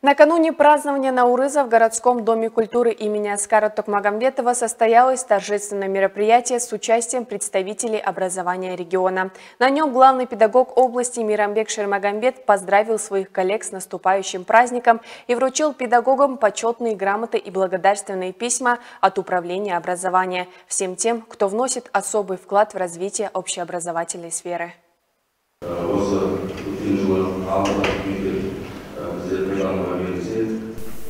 Накануне празднования Наурыза в городском доме культуры имени Аскара Токмагамбетова состоялось торжественное мероприятие с участием представителей образования региона. На нем главный педагог области Мейрамбек Шермагамбет поздравил своих коллег с наступающим праздником и вручил педагогам почетные грамоты и благодарственные письма от Управления образования всем тем, кто вносит особый вклад в развитие общеобразовательной сферы.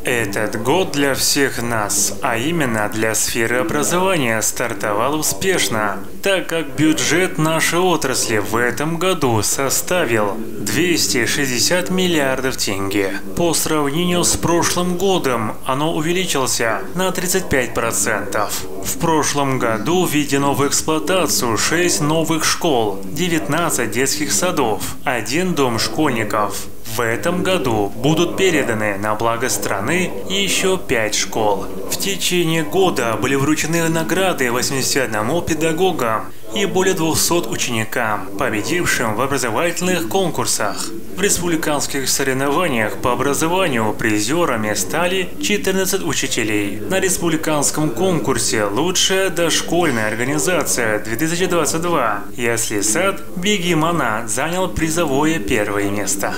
Этот год для всех нас, а именно для сферы образования, стартовал успешно, так как бюджет нашей отрасли в этом году составил 260 миллиардов тенге. По сравнению с прошлым годом оно увеличился на 35%. В прошлом году введено в эксплуатацию 6 новых школ, 19 детских садов, 1 дом школьников. В этом году будут переданы на благо страны еще 5 школ. В течение года были вручены награды 81 педагогам и более 200 ученикам, победившим в образовательных конкурсах. В республиканских соревнованиях по образованию призерами стали 14 учителей. На республиканском конкурсе «Лучшая дошкольная организация 2022» Ясли Сад Бигимана занял призовое первое место.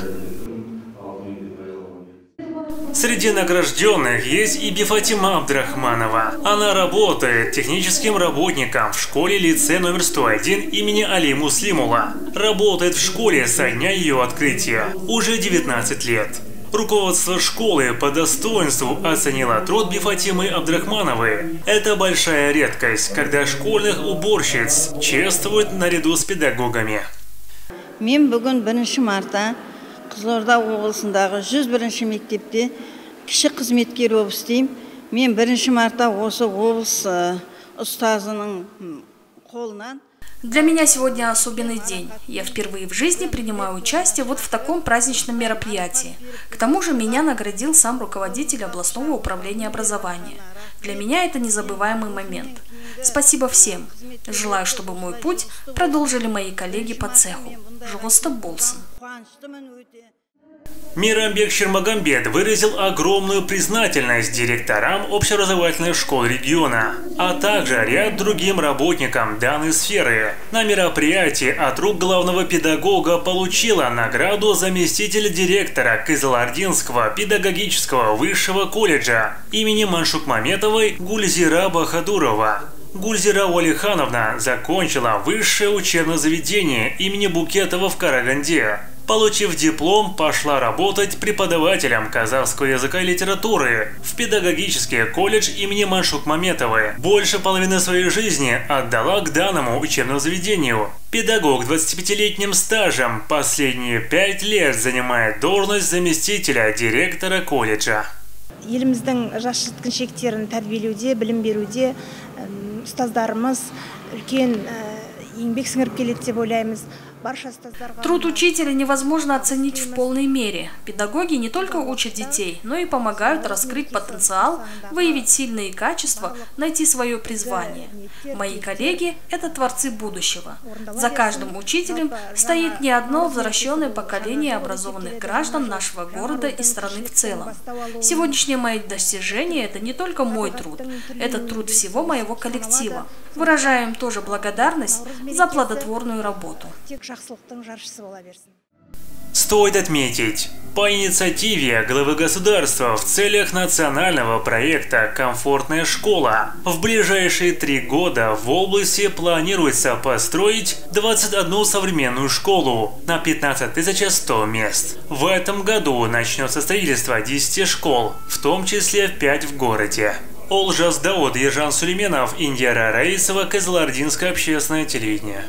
Среди награжденных есть и Бифатима Абдрахманова. Она работает техническим работником в школе-лице номер 101 имени Али Муслимула. Работает в школе со дня ее открытия. Уже 19 лет. Руководство школы по достоинству оценило труд Бифатимы Абдрахмановой. Это большая редкость, когда школьных уборщиц чествуют наряду с педагогами. Қызылорда облысындағы 101-ші мектепте кіші қызметкер болып істеймін. Мен 1-ші марта осы облыс ұстазының қолынан. Для меня сегодня особенный день. Я впервые в жизни принимаю участие вот в таком праздничном мероприятии. К тому же меня наградил сам руководитель областного управления образования. Для меня это незабываемый момент. Спасибо всем. Желаю, чтобы мой путь продолжили мои коллеги по цеху. Жоғысты болсын. Мейрамбек Шермагамбет выразил огромную признательность директорам общеобразовательных школ региона, а также ряд другим работникам данной сферы. На мероприятии от рук главного педагога получила награду заместитель директора Кызылординского педагогического высшего колледжа имени Маншукмаметовой Гульзира Бахадурова. Гульзира Уалихановна закончила высшее учебное заведение имени Букетова в Караганде. Получив диплом, пошла работать преподавателем казахского языка и литературы в педагогический колледж имени Маншукмаметовой. Больше половины своей жизни отдала к данному учебному заведению. Педагог 25-летним стажем последние 5 лет занимает должность заместителя директора колледжа. Еліміздің жас жеткіншектерін тәрбиелеуде, білім беруде ұстаздарымыз үлкен еңбек сіңіріп келеді деп ойлаймыз. Труд учителя невозможно оценить в полной мере. Педагоги не только учат детей, но и помогают раскрыть потенциал, выявить сильные качества, найти свое призвание. Мои коллеги – это творцы будущего. За каждым учителем стоит не одно возвращенное поколение образованных граждан нашего города и страны в целом. Сегодняшнее мои достижения – это не только мой труд, это труд всего моего коллектива. Выражаю им тоже благодарность за плодотворную работу. Стоит отметить, по инициативе главы государства в целях национального проекта «Комфортная школа» в ближайшие 3 года в области планируется построить 21 современную школу на 15 100 мест. В этом году начнется строительство 10 школ, в том числе 5 в городе. Олжас Дауд, Ержан Сулейменов, Индира Раисова, Кызылординское общественное телевидение.